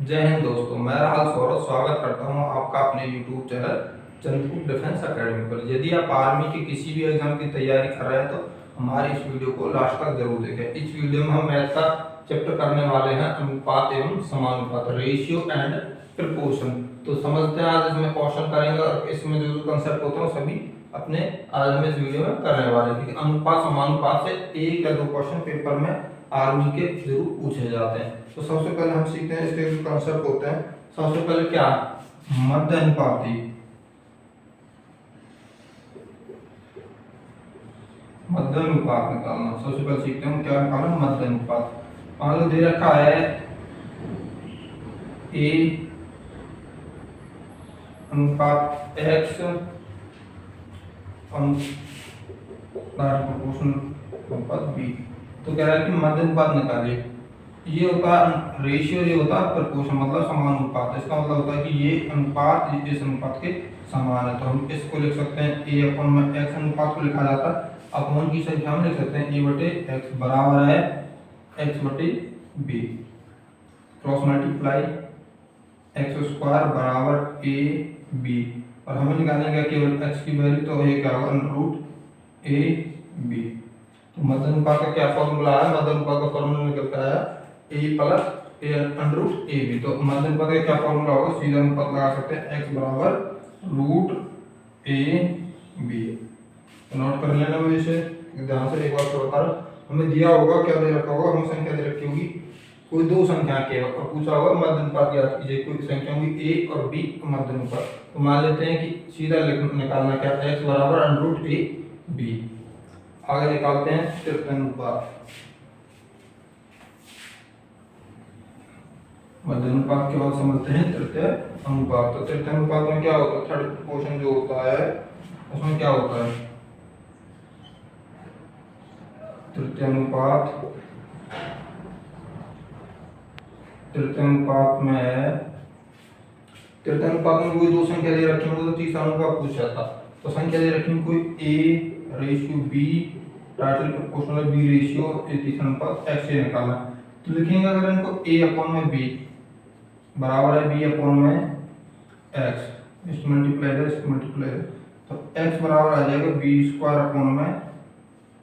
जय हिंद दोस्तों, मैं राहुल सौरभ स्वागत करता हूं आपका अपने YouTube channel Chandrakoot defence academy पर। यदि आप आर्मी के किसी भी एग्जाम की तैयारी कर रहे हैं तो हमारी इस वीडियो को लास्ट तक जरूर देखें। इस वीडियो में हम मैथ का चैप्टर करने वाले हैं अनुपात एवं समानुपात, रेशियो एंड प्रपोर्शन। तो समझते हैं आज इसमें क्वेश्चन करेंगे और इसमें जो कंसेप्ट होते हैं सभी अपने आज हम इस वीडियो में करने वाले हैं, क्योंकि अनुपात समानुपात से एक या दो क्वेश्चन पेपर में आर्मी के जरूर पूछे जाते हैं। तो सबसे पहले हम सीखते हैं इसके जो कंसेप्ट होते हैं। सबसे पहले क्या, मध्य अनुपाती। मध्य अनुपात निकालना सबसे पहले सीखते हैं क्या निकालना, मध्य अनुपात। मान लो दे रखा है ए अनुपात एक्स अनुपात बी। तो कह रहा है कि मध्य अनुपात निकालिए। ये होता है रेशियो, ये होता है प्रपोर्शन मतलब समानुपात। इसका मतलब होता है कि ये अनुपात इस अनुपात के समान है। तो हम इसको लिख सकते हैं ए अपॉन में एक्स अनुपात को लिखा जाता है अपॉन की संख्या में लिख सकते हैं ए बटे एक्स बराबर है एक्स बटे B. Cross multiply X square बराबर ए बी। और हमें निकालने का केवल एक्स की वैल्यू, तो ये क्या होगा √a b। तो मध्य अनुपात का क्या फॉर्मूला है, मध्य अनुपात का फॉर्मूला निकलता है a plus a √a b। तो मध्य अनुपात का क्या फॉर्मूला होगा, सीधा अनुपात लगा सकते हैं x बराबर √a b। तो नोट कर लेना वजह से ध्यान से। एक बार तो बता रहा हमें दिया होगा क्या दे रखा होगा, हमें संख्या दे रखी होगी कोई दो संख्या के और पूछा होगा मध्य अनुपात याद कीजिए। कोई संख्या होगी a और b मध्य अनुपात। तो मान लेते हैं कि सीधा निकालना क्या, x बराबर √a b। आगे निकालते हैं तृतीय अनुपात। मध्य अनुपात के बाद समझते हैं तृतीय अनुपात। तो तृतीय अनुपात में क्या होता है, थर्ड प्रोपोर्शन जो होता है उसमें क्या होता है, तृतीय अनुपात में कोई दो संख्या दे रखी होगी तो तीसरा अनुपात पूछा था। तो संख्या दे रखी कोई a ratio b, title proportional b ratio, तीसरा अनुपात x से निकालना। तो लिखेंगे अगर इनको a अपॉन में b बराबर है b अपॉन में x, इसको मल्टीप्लाई है इसको मल्टीप्लाई है, तो x बराबर आ जाएगा b स्क्वायर अपॉन में a।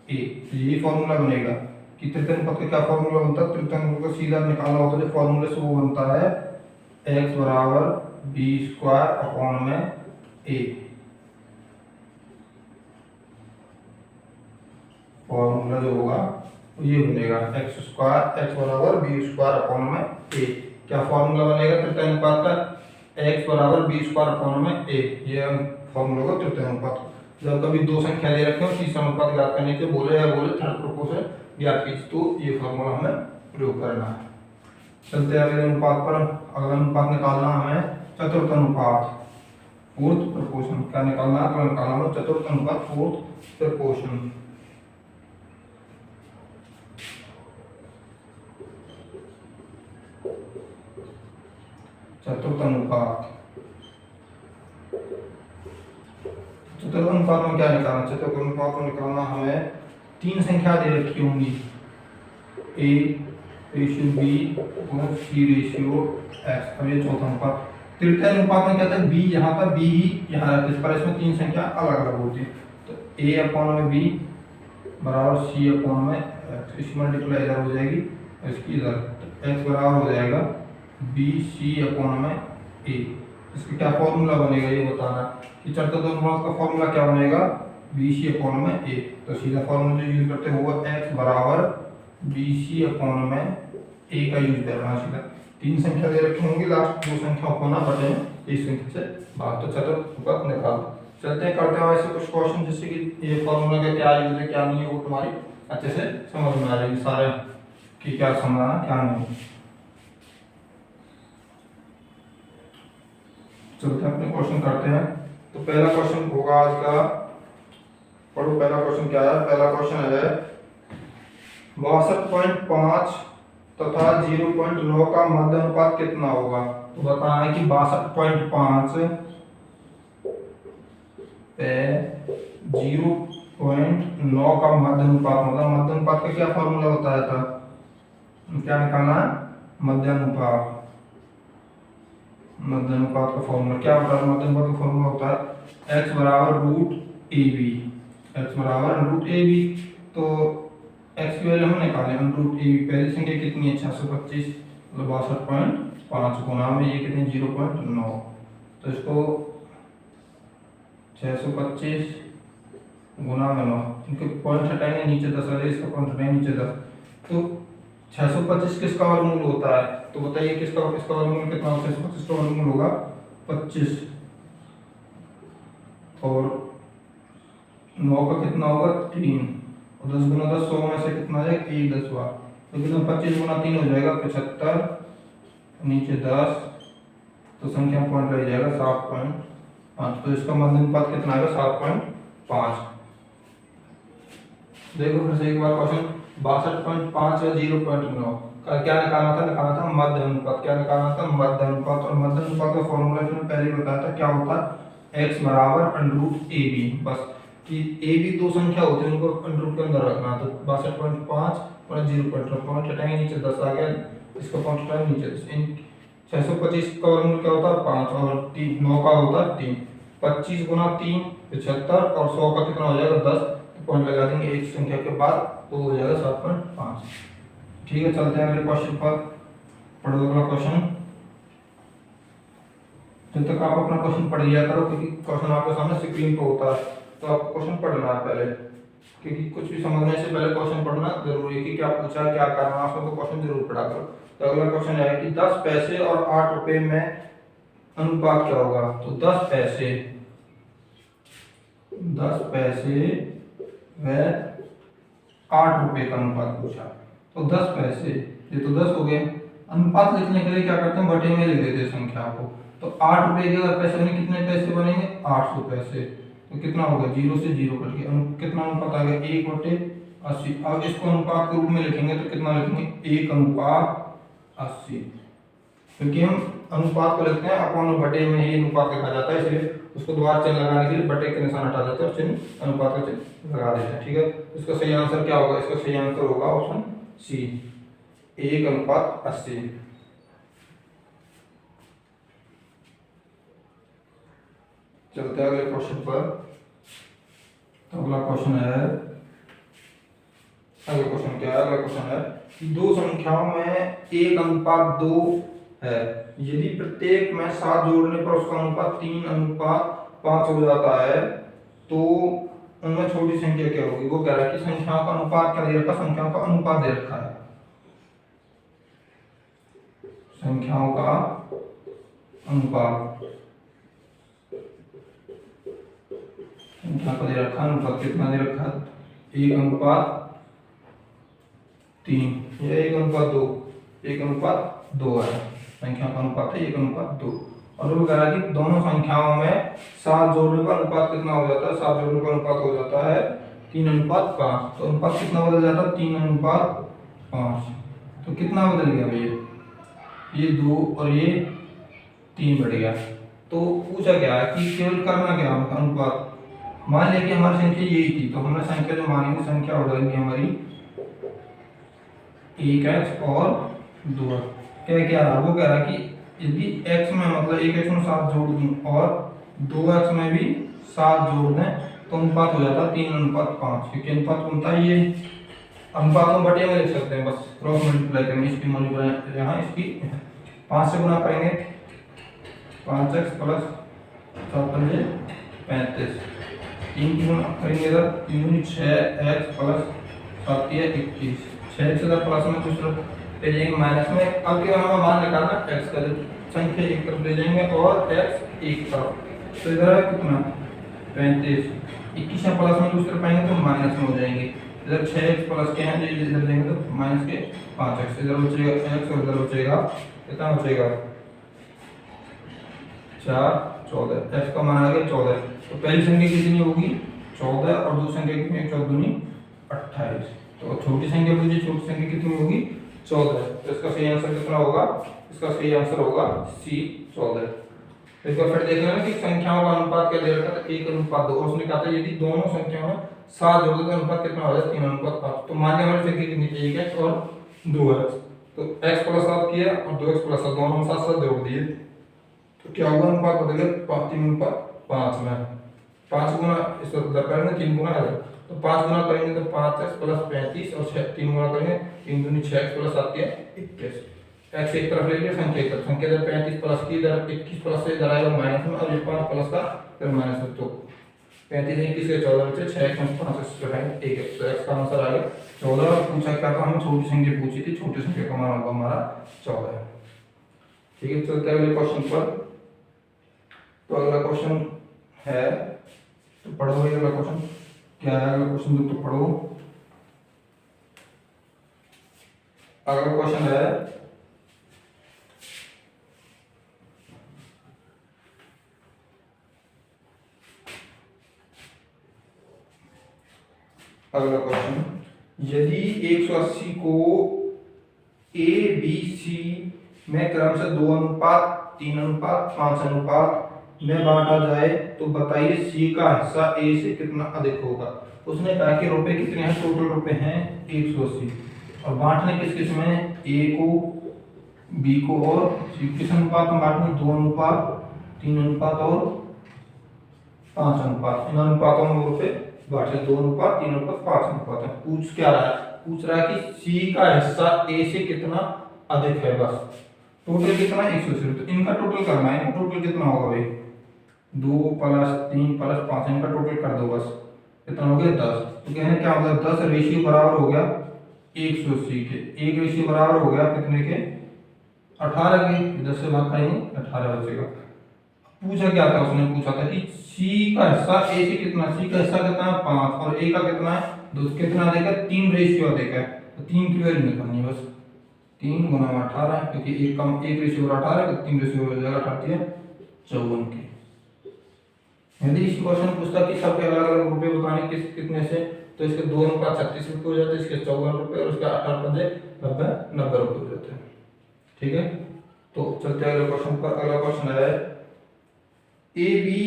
तो यही फॉर्मूला बनेगा कि तृतीय अनुपात का क्या फॉर्मूला बनता है, तृतीय अनुपात को सीधा निकालना होता है जो फॉर्मूले से वो बनता है x बराबर b स्क्वायर अपॉन में a। फॉर्मूला जो होगा ये बनेगा x स्क्वायर x बराबर b स्क्वायर अपॉन में a। क्या फॉर्मूला बनेगा तृतीय अनुपात का, x बराबर b स्क्वायर अपॉन में a। ये फॉर्मूला होगा तृतीय अनुपात। जब कभी दो संख्या दे रखे हो तीसरा अनुपात ज्ञात करने के बोले या बोले थर्ड प्रोपोर्शन ज्ञात कीजिए, तो ये फॉर्मूला हमें प्रयोग करना है। चलते हैं अगले अनुपात पर। अगला अनुपात निकालना हमें चतुर्थ अनुपात, फोर्थ प्रोपोर्शन। क्या निकालना है, तो निकालना है चतुर्थ अनुपात फोर्थ प्रोपोर्शन। चतुर्थ अनुपात, चतुर्थ अनुपात में क्या निकालना, चतुर्थ अनुपात में निकालना हमें तीन संख्या दे रखी होंगी a रेशियो b और c रेशियो x। अब ये चौथा अनुपात। तृतीय अनुपात में क्या था, b यहाँ था b ही यहाँ रहता है, इस पर इसमें तीन संख्या अलग अलग होती है। तो a अपॉन में b बराबर c अपॉन में x, इसकी मल्टीप्लाई इधर हो जाएगी इसकी इधर, तो x बराबर हो जाएगा b c अपॉन में a। इसका क्या फॉर्मूला बनेगा ये बताना कि चतुर्थ अनुपात का फॉर्मूला क्या बनेगा, बी सी अपॉन में a। तो सीधा फॉर्मूला जो यूज करते हैं वो x बराबर बी सी अपॉन में a का यूज करना। सीधा तीन संख्या दे रखी होंगी, लास्ट दो संख्या होना बटे इस संख्या से बात। तो चतुर्थ अनुपात निकाल चलते हैं, करते हैं ऐसे कुछ क्वेश्चन जिससे कि ये फॉर्मूला का क्या यूज है क्या नहीं है वो तुम्हारी अच्छे से समझ में आ जाएगी सारे कि क्या समझना क्या नहीं। चलते हैं अपने क्वेश्चन करते हैं। तो पहला क्वेश्चन होगा आज का, पढ़ो पहला क्वेश्चन क्या है। पहला क्वेश्चन है 62.5 तथा 0.9 का मध्य अनुपात कितना होगा। तो बताना है कि 62.5 पे 0.9 का मध्य अनुपात, मतलब मध्य अनुपात का क्या फॉर्मूला बताया था, क्या निकालना है, मध्य अनुपात। मध्य अनुपात का फॉर्मूला क्या होता है? मध्य अनुपात का फॉर्मूला होता है x बराबर रूट ए बी, एक्स बराबर रूट ए बी। तो x की वैल्यू हम निकालें, रूट ए बी पहली संख्या कितनी है 625 मतलब 62.5 गुना में ये कितनी 0.9, तो इसको 625 गुना में 9, इनके पॉइंट हटाएंगे नीचे 10 आ जाएगा, इसका पॉइंट हटाएंगे नीचे 10, तो 625 किसका वर्गमूल होता है? तो बताइए किसका इसका वर्गमूल कितना होता है? 625 का वर्गमूल होगा 25 और 9 का कितना होगा 3 और 10 गुना 10 100 में से कितना आ जाएगा 1/10, तो कितना 25 गुना 3 हो जाएगा 75, नीचे 10, तो संख्या पॉइंट रह जाएगा 7.5, तो इसका मध्य अनुपात कितना आएगा 7.5। देखो फिर से एक बार क्वेश्चन 62.5 या 0.9 का क्या निकालना था? निकालना था मध्य अनुपात। क्या निकालना था? मध्य अनुपात। और मध्य अनुपात का फॉर्मूला जो मैंने पहले ही बताया था क्या होता है? x बराबर अंडररूट ए बी, बस कि ए बी दो संख्या होती है उनको अंडररूट के अंदर रखना, तो 62.5 और 0.9 पॉइंट हटाएंगे नीचे 10 आ गया, इसका पॉइंट हटाएंगे नीचे 10, इन 625 का वर्गमूल क्या होता है 5 और 9 का होता है 3, 25 गुना 3 75 और 100 का कितना हो जाएगा 10, पॉइंट लगा देंगे एक संख्या के बाद तो हो जाएगा 7.5। ठीक है, चलते हैं अगले क्वेश्चन पर। पढ़ो अगला क्वेश्चन। जब तक आप अपना क्वेश्चन पढ़ लिया करो, क्योंकि क्वेश्चन आपके सामने स्क्रीन पर होता है तो आपको क्वेश्चन पढ़ना है पहले, क्योंकि कुछ भी समझने से पहले क्वेश्चन पढ़ना जरूरी है कि क्या पूछा है क्या करना है उसको, तो क्वेश्चन जरूर पढ़ा करो। तो अगला क्वेश्चन है कि 10 पैसे और 8 रुपए में अनुपात क्या होगा? तो 10 पैसे व 8 रुपए का अनुपात पूछा, तो 10 पैसे ये तो 10 हो गए, अनुपात लिखने के लिए क्या करते हैं बटे में लिख देते हैं संख्या को, तो 8 रुपए के अगर पैसे बने कितने पैसे बनेंगे 800 पैसे, तो कितना होगा 0 से 0 कट के कितना अनुपात आ गया 1/80। अब इसको अनुपात के रूप में लिखेंगे तो कितना लिखेंगे 1/80, क्योंकि हम अनुपात को लिखते हैं अपॉन बटे में ही अनुपात लिखा जाता है, इसलिए उसको दोबारा चिन्ह लगाने के लिए बटे के निशान हटा देते हैं और चिन्ह अनुपात का चिन्ह लगा देते हैं। ठीक है, इसका सही आंसर क्या होगा? इसका सही आंसर होगा ऑप्शन सी 1/80। चलते हैं अगले क्वेश्चन पर। तो अगला क्वेश्चन है, अगला क्वेश्चन क्या है? अगला क्वेश्चन है कि दो संख्याओं में 1/2 है, यदि प्रत्येक में 7 जोड़ने पर उसका अनुपात 3/5 हो जाता है तो उनमें छोटी संख्या क्या होगी? वो कह रहा है कि संख्याओं का अनुपात क्या दे रखा? संख्याओं का अनुपात दे रखा है, संख्याओं का अनुपात, संख्या को दे रखा, अनुपात कितना दे रखा? 1/3 या 1/2, 1/2 है, संख्या का अनुपात है 1/2। और वो कह रहा है कि दोनों संख्याओं में 7 जोड़ने पर अनुपात कितना हो जाता है? 7 जोड़ने पर अनुपात हो जाता है 3/5, तो अनुपात कितना बदल जाता है 3/5, तो कितना बदल गया भैया? ये 2 और ये 3 बढ़ गया। तो पूछा क्या है कि केवल करना क्या है अनुपात, मान लिया कि हमारी संख्या यही थी तो हमने संख्या जो मानेंगे संख्या हो जाएगी हमारी 1x और 2। क्या क्या रहा? वो कह रहा है कि यदि x में मतलब 1x में 7 जोड़ दूं और 2x में भी 7 जोड़ दें तो अनुपात हो जाता है 3/5, क्योंकि अनुपात बनता है ये अनुपात हम बटे में लिख सकते हैं, बस क्रॉस मल्टीप्लाई करेंगे, इसकी मल्टीप्लाई यहाँ इसकी 5 से गुना करेंगे 5x प्लस 7×5 3 की गुना करेंगे इधर 6x प्लस 7×21 6 से इधर प्लस में कुछ ले जाएंगे माइनस में। अब क्या हमें मान निकालना x का, संख्या एक तरफ ले जाएंगे और x एक तरफ, तो इधर कितना 35 21 में प्लस में दूसरे पाएंगे तो माइनस में हो जाएंगे, इधर 6x प्लस के हैं जो इधर लेंगे तो माइनस के 5x, इधर बचेगा x और इधर बचेगा कितना बचेगा 4 14, x का मान आ गया 14, तो पहली संख्या कितनी होगी 14 और दूसरी संख्या कितनी 14 28, तो छोटी संख्या पूछिए छोटी संख्या कितनी होगी 14, तो इसका सही आंसर कितना होगा? इसका सही आंसर होगा सी 14। तो इसका फिर देखना है कि संख्याओं का अनुपात क्या दे रखा था 1/2, और उसने कहा था यदि दोनों संख्याओं में 7 जोड़ दो तो अनुपात कितना हो जाए 3/5, तो मान लिया हमारी संख्या कितनी 1x और 2x, तो x प्लस 7 किया और 2x प्लस 7 दोनों में 7 जोड़ दिए तो क्या होगा, अनुपात बदलेगा 3:5 में। 5 गुना इस करेंगे 3 गुना है, तो 5 गुना करेंगे तो 5x प्लस 35 और 3 गुना करेंगे 3 दूनी 6x प्लस 7 21। x एक तरफ ले लिया, संख्या एक तरफ, संख्या इधर 35 प्लस की इधर 21 प्लस से इधर आएगा माइनस में, और ये 5 प्लस का फिर माइनस में, तो 35 21 के 14 बचे, 6x में 5 से घटाएंगे 1, तो x का आंसर आ गया 14। और पूछा क्या था, हमें छोटी संख्या पूछी थी, छोटी संख्या का मान होगा हमारा 14। ठीक है, चलते हैं अगले क्वेश्चन पर। तो अगला क्वेश्चन है, तो पढ़ो ये अगला क्वेश्चन क्या है, अगला क्वेश्चन तो पढ़ो। अगला क्वेश्चन है, अगला क्वेश्चन, यदि 180 को ए बी सी में क्रमशः 2:3:5 में बांटा जाए तो बताइए सी का हिस्सा ए से कितना अधिक होगा। उसने कहा कि रुपए कितने हैं, टोटल रुपए हैं 180, और बांटने किस किस में, ए को, बी को और सी। किस अनुपात में बांटने, 2:3:5 और 5 इन अनुपातों में रुपए बांटे, 2:3:5 है। पूछ क्या रहा है, पूछ रहा है कि सी का हिस्सा ए से कितना अधिक है, बस टोटल कितना 180, तो इनका टोटल करना है। टोटल कितना होगा भाई, 2 + 3 + 5, इनका टोटल कर दो बस, कितना हो गया 10। तो कहने क्या मतलब 10 रेशियो बराबर हो गया 180 के, एक रेशियो बराबर हो गया कितने के, 18 के। 10 से भाग करेंगे 18 बचेगा। पूछा क्या था, उसने पूछा था कि सी का हिस्सा ए से कितना, सी का हिस्सा कितना है 5 और ए का कितना है 2, कितना देगा 3 रेशियो देगा, तो 3 की वैल्यू निकालनी है बस। 3 गुना 18, क्योंकि एक कम, एक रेशियो 18 तो 3 रेशियो हो जाएगा 54 के। यदि इस क्वेश्चन पूछता कि सबके अलग अलग रुपए बताने कितने से, तो इसके 2:36 रुपये हो जाते हैं, इसके 54 रुपये और इसका 90 रुपये हो जाते हैं। ठीक है, तो चलते हैं अगले क्वेश्चन पर। अगला क्वेश्चन है, ए बी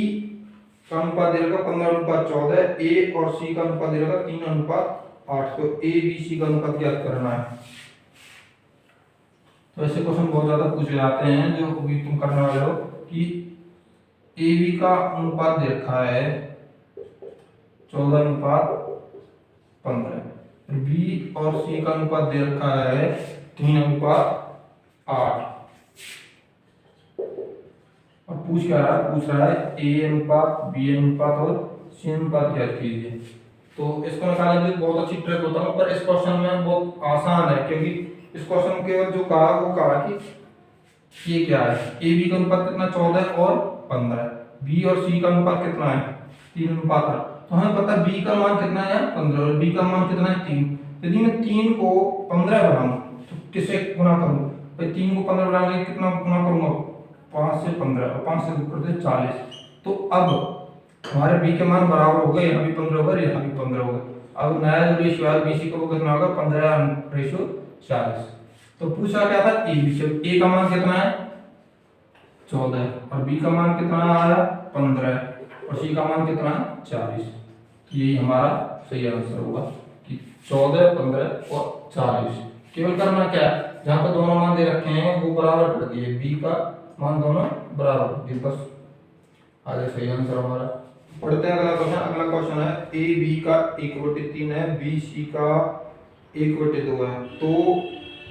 का अनुपात दे रखा 15:14, ए और सी का अनुपात दे रखा 3:8, तो ए बी सी का अनुपात ज्ञात करना है। तो ऐसे क्वेश्चन बहुत ज्यादा पूछे जाते हैं, जो अभी तुम करने वाले हो कि ए बी का अनुपात दे रखा है 14:15, बी और सी का अनुपात दे रखा है 3:8, और पूछ क्या रहा है, पूछ रहा है ए अनुपात, बी अनुपात और सी अनुपात ज्ञात कीजिए। तो इसको निकालने के लिए बहुत अच्छी ट्रिक होता है, पर इस क्वेश्चन में बहुत आसान है, क्योंकि इस क्वेश्चन के जो कहा वो कहा कि ये क्या है, ए बी का अनुपात कितना 14 और 15, बी और सी का अनुपात कितना है 3:8। तो हमें पता है बी का मान कितना है 15 और बी का मान कितना है 3। यदि मैं 3 को 15 बनाऊं तो किससे गुना करूं भाई, 3 को 15 बनाने कितना गुना करूंगा, 5 से 15 और 5 से करते 40। तो अब हमारे बी के मान बराबर हो गए, यहाँ भी 15 होगा, यहाँ भी 15 होगा। अब नया जो रेशियो है बी सी का वो कितना होगा 15:40। तो पूछा क्या था ए बी से, ए का मान कितना है 14 और बी का मान कितना आया 15 और सी का मान कितना है 40। यही हमारा सही आंसर होगा कि 14, 15 और 40। केवल करना क्या है, जहां पर दोनों मान दे रखे हैं वो बराबर कर दिए, बी का मान दोनों बराबर कर दिए, बस आगे सही आंसर हमारा। पढ़ते हैं अगला क्वेश्चन। अगला क्वेश्चन है ए बी का 1/3 है, बी सी का 1/2 है, तो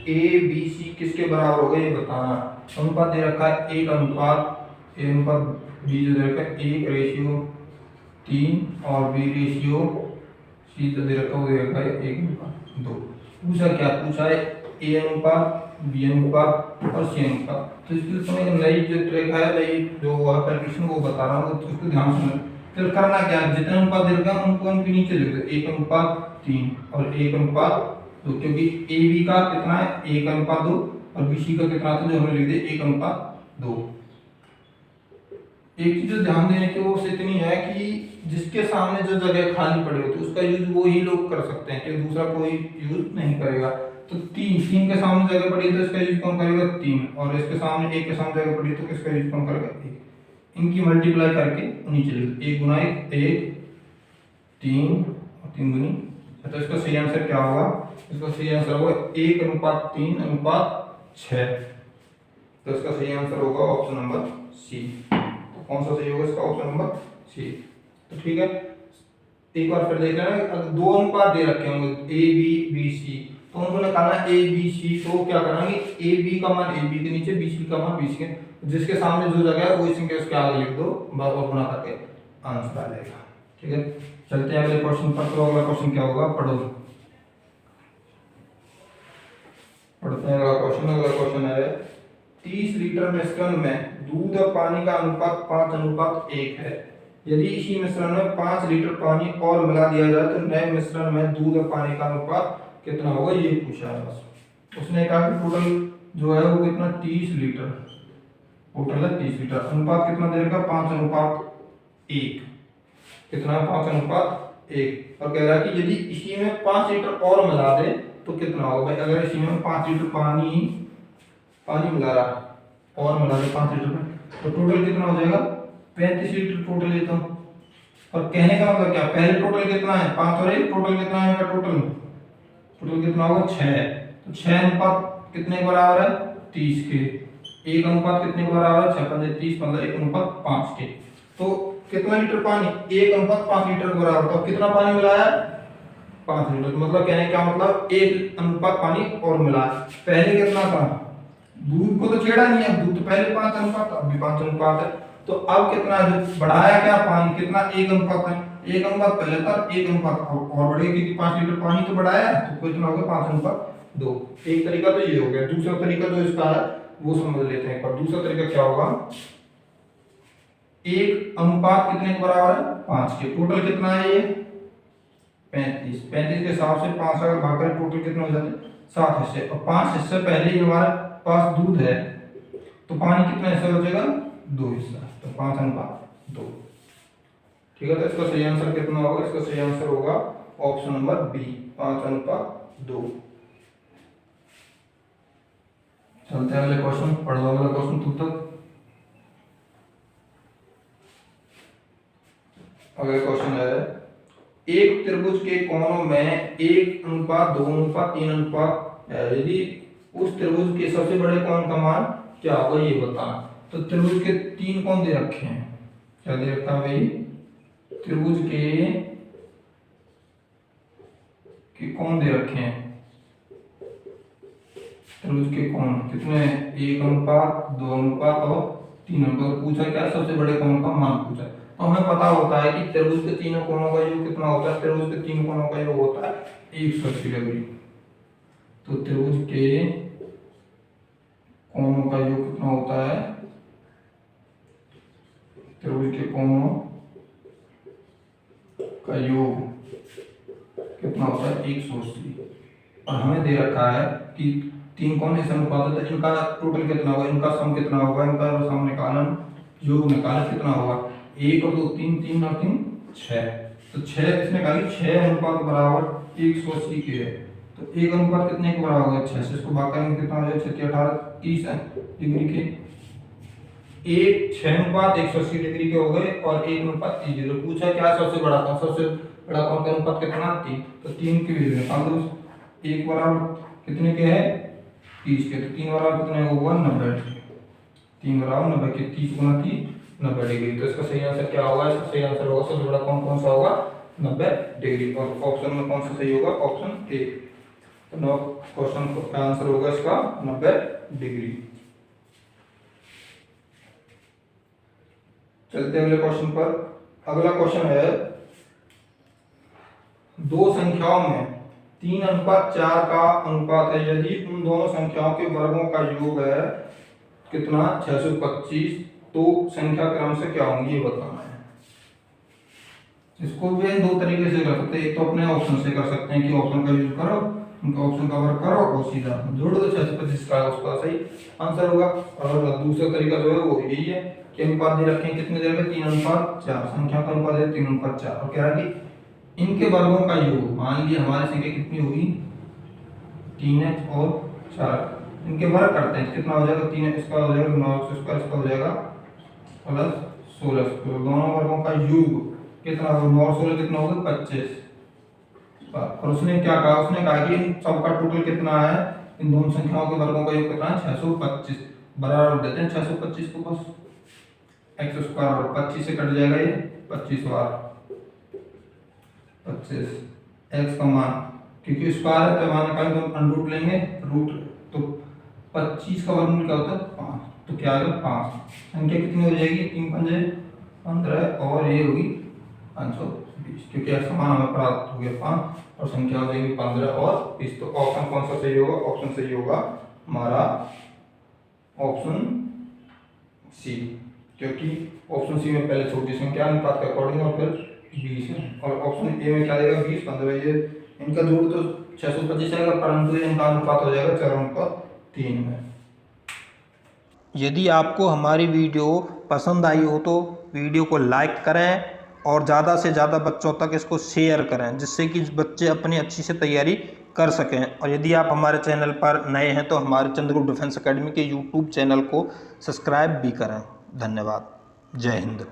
ए बी सी किसके बराबर होगा ये बताना। अनुपात दे रखा है 1 अनुपात, ए अनुपात बी जो दे रखा है 1:3 और बी रेशियो सी जो दे रखा है वो दे रखा है 1:2। पूछा क्या, पूछा है ए अनुपात, बी अनुपात और सी अनुपात। तो इसके समय नई जो ट्रिक है, नई जो कैलकुलेशन वो बता रहा हूँ, तो उसको ध्यान से फिर करना क्या है, जितने अनुपात दे रखा है उनको उनके नीचे लिख दो, 1:3 और 1:2, क्योंकि ए बी का कितना है 1:2 और बी सी का कितना था जो हमने लिख दिया 1:2। एक चीज ध्यान देने की वो इतनी है कि जिसके सामने जो जगह खाली पड़ी होती है उसका यूज वो ही लोग कर सकते हैं, कि दूसरा कोई यूज नहीं करेगा। तो 3 के सामने जगह पड़ी है तो इसका यूज कौन करेगा 3, और इसके सामने 1 के सामने जगह पड़ी है तो किसका यूज कौन करेगा 1। इनकी मल्टीप्लाई करके नीचे लिख 1 गुना 1 1, 3 और 3 गुनी। तो इसका सही आंसर क्या होगा, इसका सही आंसर होगा 1:3:6। तो इसका सही आंसर होगा ऑप्शन नंबर सी। तो कौन सा सही होगा इसका? Option number C. तो ठीक है, एक बार फिर देख लेना, अगर दो अनुपात दे रखे होंगे ए बी बी सी, तो उनको निकालना ए बी सी, तो क्या करेंगे ए बी का मान ए बी के नीचे, बी सी का मान बी सी के, जिसके सामने जो जगह है वो इसी के उसके आगे लिख दो, और गुणा करके आंसर आ जाएगा। ठीक है, चलते हैं अगले क्वेश्चन पर। तो अगला क्वेश्चन क्या होगा, पढ़ते हैं अगला क्वेश्चन। अगला क्वेश्चन है 30 लीटर मिश्रण में दूध और पानी का अनुपात 5:1 है। यदि इसी मिश्रण में 5 लीटर पानी और मिला दिया जाए तो नए मिश्रण में दूध और पानी का अनुपात कितना होगा, ये पूछा है बस। उसने कहा कि टोटल जो है वो कितना 30 लीटर, टोटल है 30 लीटर, अनुपात कितना दे रखा 5:1, कितना 5:1, और कह रहा है कि यदि इसी में 5 लीटर और मिला दे तो कितना होगा भाई। अगर इसी में 5 लीटर पानी मिला रहा और मिला दे 5 लीटर में, तो टोटल कितना हो जाएगा 35 लीटर टोटल लेता हूँ। और कहने का मतलब क्या, पहले टोटल कितना है 5 और 1, टोटल कितना है टोटल कितना होगा 6। तो 6 अनुपात कितने के बराबर है 30 के, एक अनुपात कितने के बराबर है 6×5 = 30, मतलब 1:5 के। तो कितना लीटर पानी, 1:5 लीटर के बराबर। तो कितना पानी मिलाया 5 लीटर, तो मतलब कहने का मतलब 1 अनुपात पानी और मिला। पहले कितना था, दूध को तो छेड़ा नहीं है, दूध तो पहले 5 अनुपात था, अभी 5 अनुपात है। तो अब कितना है, बढ़ाया क्या पानी, कितना 1 अनुपात है, 1 अनुपात पहले था, 1 अनुपात और बढ़ेगा क्योंकि 5 लीटर पानी तो बढ़ाया, तो कितना होगा 5:2। एक तरीका तो ये हो गया। दूसरा तरीका जो इसका है वो समझ लेते हैं। पर दूसरा तरीका क्या होगा, 1 अनुपात कितने के बराबर है 5 के, टोटल कितना है ये 35 के हिसाब से 5 अगर भाग करें टोटल कितना हो जाते हैं 7 हिस्से, और 5 हिस्से पहले ही हमारे पास दूध है, तो पानी कितना हिस्सा हो जाएगा 2 हिस्सा, तो 5:2। ठीक है, तो इसका सही आंसर कितना होगा, इसका सही आंसर होगा ऑप्शन नंबर बी 5:2। चलते हैं अगले क्वेश्चन, पढ़ लो अगला क्वेश्चन तब तक। अगला क्वेश्चन है एक त्रिभुज के कोणों में 1:2:3 है। यदि उस त्रिभुज के सबसे बड़े कोण का मान क्या होगा ये बताना। तो त्रिभुज के 3 कोण दे रखे हैं, क्या दे रखा है भाई, त्रिभुज के कोण दे रखे हैं। त्रिभुज के कोण कितने 1:2 और 3 पूछा क्या, सबसे बड़े कोण का मान पूछा। तो हमें पता होता है कि त्रिभुज के तीनों कोणों का योग कितना होता है, त्रिभुज के 3 कोणों का योग होता है 180 डिग्री। तो त्रिभुज के कोणों का योग कितना होता है, त्रिभुज के कोणों का योग कितना होता है 180। और हमें दे रखा है कि 3 कोण इस अनुपात है, इनका टोटल कितना होगा, इनका सम कितना होगा, इनका सम निकालन योग निकालन कितना होगा 1 और 2 3, 3 और 3 6। तो 6 इसने कहा कि 6 अनुपात बराबर 180 के है। तो 1 अनुपात कितने के बराबर होगा 6 से, इसको भाग करेंगे कितना हो जाएगा 6 18 30 डिग्री के। 6 अनुपात 180 डिग्री के हो गए और 1 अनुपात 30 डिग्री। पूछा क्या सबसे बड़ा कौन, सबसे बड़ा कौन का अनुपात कितना 3, तो 3 की वैल्यू निकाल दो। 1 बराबर कितने के है 30 के, तो 3 बराबर कितने होगा 90, 3 बराबर 90 के, 30 × 3 90 डिग्री। तो इसका सही आंसर क्या होगा, इसका सही आंसर होगा सबसे बड़ा कौन कौन सा होगा 90 डिग्री। और ऑप्शन में कौन सा सही होगा, ऑप्शन ए। तो नो क्वेश्चन का आंसर होगा इसका 90 डिग्री। चलते अगले क्वेश्चन पर। अगला क्वेश्चन है दो संख्याओं में 3:4 का अनुपात है। यदि उन दोनों संख्याओं के वर्गों का योग है कितना 625, तो संख्या क्रम से क्या होंगी ये बताना है। इसको भी 2 तरीके से कर सकते हैं, एक तो अपने ऑप्शन से कर सकते हैं कि ऑप्शन का यूज करो, उनका ऑप्शन का वर्क करो और सीधा जोड़ दो 625 का उसका सही आंसर होगा। और दूसरा तरीका जो है वो यही है कि अनुपात दे रखे हैं, कितने दे रखे 3:4, संख्या का अनुपात है 3:4, और कह रहा है कि इनके वर्गों का योग, मान लीजिए हमारी संख्या कितनी होगी 3 और 4, इनके वर्ग करते हैं कितना हो जाएगा 3 इसका हो जाएगा 9 इसका हो जाएगा +16। तो दोनों वर्गों का योग कितना होगा 9 और 16 कितना होगा 25। और उसने क्या कहा, उसने कहा कि इन सबका टोटल कितना है, इन दोनों संख्याओं के वर्गों का योग कितना है 625। बराबर देते हैं 625 को बस। एक्स स्क्वायर और 25 से कट जाएगा, ये 25 बार 25 एक्स का मान, क्योंकि स्क्वायर है तो मान निकाल तो अंडरूट लेंगे, रूट तो 25 का वर्गमूल क्या होता है 5, तो क्या आएगा 5। संख्या कितनी हो जाएगी 3 पंजे 15 और ये होगी 520, क्योंकि एक्स का मान हमें प्राप्त हो गया 5 और संख्या हो जाएगी 15 और 20। तो ऑप्शन कौन सा सही होगा? ऑप्शन सही होगा हमारा ऑप्शन सी, क्योंकि ऑप्शन सी में पहले छोटी संख्या अनुपात के अकॉर्डिंग और फिर 20 है, और ऑप्शन ए में क्या आएगा 20 15, ये इनका जोड़ तो 625 आएगा, परंतु इनका अनुपात हो जाएगा 4:3 में। यदि आपको हमारी वीडियो पसंद आई हो तो वीडियो को लाइक करें और ज़्यादा से ज़्यादा बच्चों तक इसको शेयर करें, जिससे कि बच्चे अपनी अच्छी से तैयारी कर सकें। और यदि आप हमारे चैनल पर नए हैं तो हमारे चंद्रगुप्त डिफेंस एकेडमी के यूट्यूब चैनल को सब्सक्राइब भी करें। धन्यवाद। जय हिंद।